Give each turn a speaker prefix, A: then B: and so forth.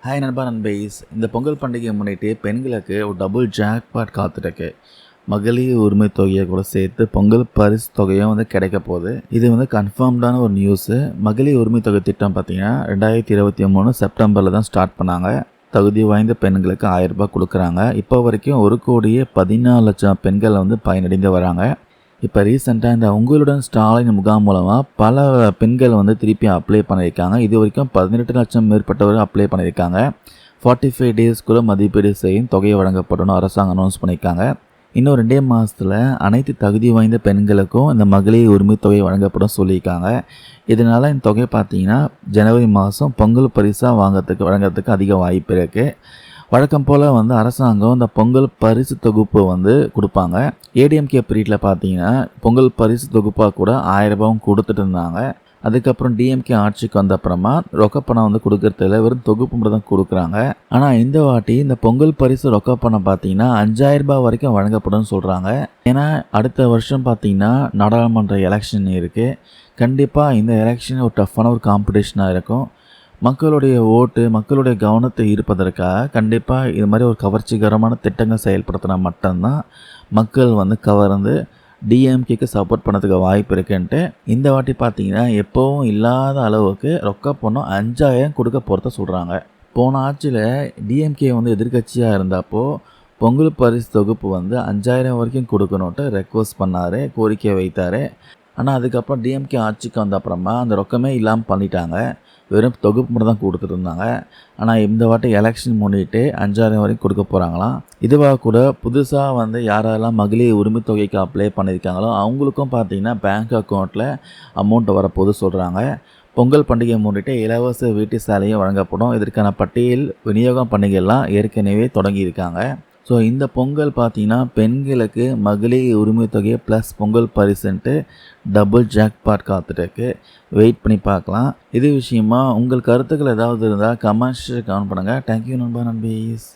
A: Hi நண்பா நண்பைஸ், இந்த பொங்கல் பண்டிகையை முன்னிட்டு பெண்களுக்கு ஒரு டபுள் ஜாக்பாட் காத்துருக்கு. மகளிர் உரிமை தொகையை கூட சேர்த்து பொங்கல் பரிசு தொகையும் கிடைக்க போகுது. இது கன்ஃபார்ம்டான ஒரு நியூஸு. மகளிர் உரிமை தொகை திட்டம் பார்த்தீங்கன்னா 2023 செப்டம்பரில் தான் ஸ்டார்ட் பண்ணாங்க. தகுதி வாய்ந்த பெண்களுக்கு 1000 ரூபாய் கொடுக்குறாங்க. இப்போ வரைக்கும் 1,14,00,000 பெண்கள் பயனடைந்து வராங்க. இப்போ ரீசெண்டாக இந்த உங்களுடன் ஸ்டாலின் முகாம் மூலமாக பல பெண்கள் திருப்பி அப்ளை பண்ணியிருக்காங்க. இது வரைக்கும் 18 லட்சம் மேற்பட்டவர்கள் அப்ளை பண்ணியிருக்காங்க. 45 டேஸ்க்குள்ளே மதிப்பீடு செய்யும் தொகையை வழங்கப்படணும் அரசாங்கம் அனௌன்ஸ் பண்ணியிருக்காங்க. இன்னும் 2 மாதத்தில் அனைத்து தகுதி வாய்ந்த பெண்களுக்கும் இந்த மகளிர் உரிமை தொகை வழங்கப்படும் சொல்லியிருக்காங்க. இதனால் இந்த தொகை பார்த்தீங்கன்னா ஜனவரி மாதம் பொங்கல் பரிசாக வழங்குறதுக்கு அதிக வாய்ப்பு இருக்குது. வழக்கம் போல் அரசாங்கம் இந்த பொங்கல் பரிசு தொகுப்பு கொடுப்பாங்க. ஏடிஎம்கே பீரியடில் பார்த்தீங்கன்னா பொங்கல் பரிசு தொகுப்பாக கூட 1000 ரூபாயும் கொடுத்துட்டு இருந்தாங்க. அதுக்கப்புறம் டிஎம்கே ஆட்சிக்கு வந்த அப்புறமா ரொக்கப்பணம் கொடுக்கறதில்ல, வெறும் தொகுப்பு மட்டும் தான் கொடுக்குறாங்க. ஆனால் இந்த வாட்டி இந்த பொங்கல் பரிசு ரொக்கப்பணம் பார்த்தீங்கன்னா 5000 ரூபாய் வரைக்கும் வழங்கப்படும் சொல்கிறாங்க. ஏன்னா அடுத்த வருஷம் பார்த்தீங்கன்னா நாடாளுமன்ற எலெக்ஷன் இருக்குது. கண்டிப்பாக இந்த எலெக்ஷன் ஒரு டஃப்பான ஒரு காம்படிஷனாக இருக்கும். மக்களுடைய ஓட்டு, மக்களுடைய கவனத்தை ஈர்ப்பதற்காக கண்டிப்பாக இது மாதிரி ஒரு கவர்ச்சிகரமான திட்டங்கள் செயல்படுத்தினா மட்டும்தான் மக்கள் கவர்ந்து டிஎம்கேக்கு சப்போர்ட் பண்ணதுக்கு வாய்ப்பு இருக்குன்ட்டு இந்த வாட்டி பார்த்தீங்கன்னா எப்போவும் இல்லாத அளவுக்கு ரொக்க பணம் 5000 கொடுக்க போகிறத சொல்கிறாங்க. போன ஆட்சியில் டிஎம்கே எதிர்கட்சியாக இருந்தப்போ பொங்கல் பரிசு தொகுப்பு 5000 வரைக்கும் கொடுக்கணுன்ட்டு ரெக்வஸ்ட் பண்ணார், கோரிக்கை வைத்தார். ஆனால் அதுக்கப்புறம் டிஎம்கே ஆட்சிக்கு வந்த அப்புறமா அந்த ரொக்கமே இல்லாமல் பண்ணிட்டாங்க. வெறும் தொகுப்பு மட்டும் தான் கொடுத்துட்டு இருந்தாங்க. ஆனால் இந்த வாட்டி எலெக்ஷன் முன்னிட்டு 5000 வரைக்கும் கொடுக்க போகிறாங்களாம். இதுவாக கூட புதுசாக யாரெல்லாம் மகளிர் உரிமை தொகைக்கு அப்ளை பண்ணியிருக்காங்களோ அவங்களுக்கும் பார்த்தீங்கன்னா பேங்க் அக்கௌண்ட்டில் அமௌண்ட் வரப்போது சொல்கிறாங்க. பொங்கல் பண்டிகை முன்னிட்டு இலவச வீட்டு சேலையும் வழங்கப்படும். இதற்கான பட்டியல் விநியோகம் பண்டிகைலாம் ஏற்கனவே தொடங்கியிருக்காங்க. ஸோ இந்த பொங்கல் பார்த்தீங்கன்னா பெண்களுக்கு மகளிர் உரிமை தொகை ப்ளஸ் பொங்கல் பரிசுன்ட்டு டபுள் ஜாக்பாட் காத்துட்டு வெயிட் பண்ணி பார்க்கலாம். இது விஷயமா உங்கள் கருத்துக்கள் ஏதாவது இருந்தால் கமெண்ட்ஸ் கமெண்ட் பண்ணுங்கள். தேங்க்யூ நண்பா நண்பீஸ்.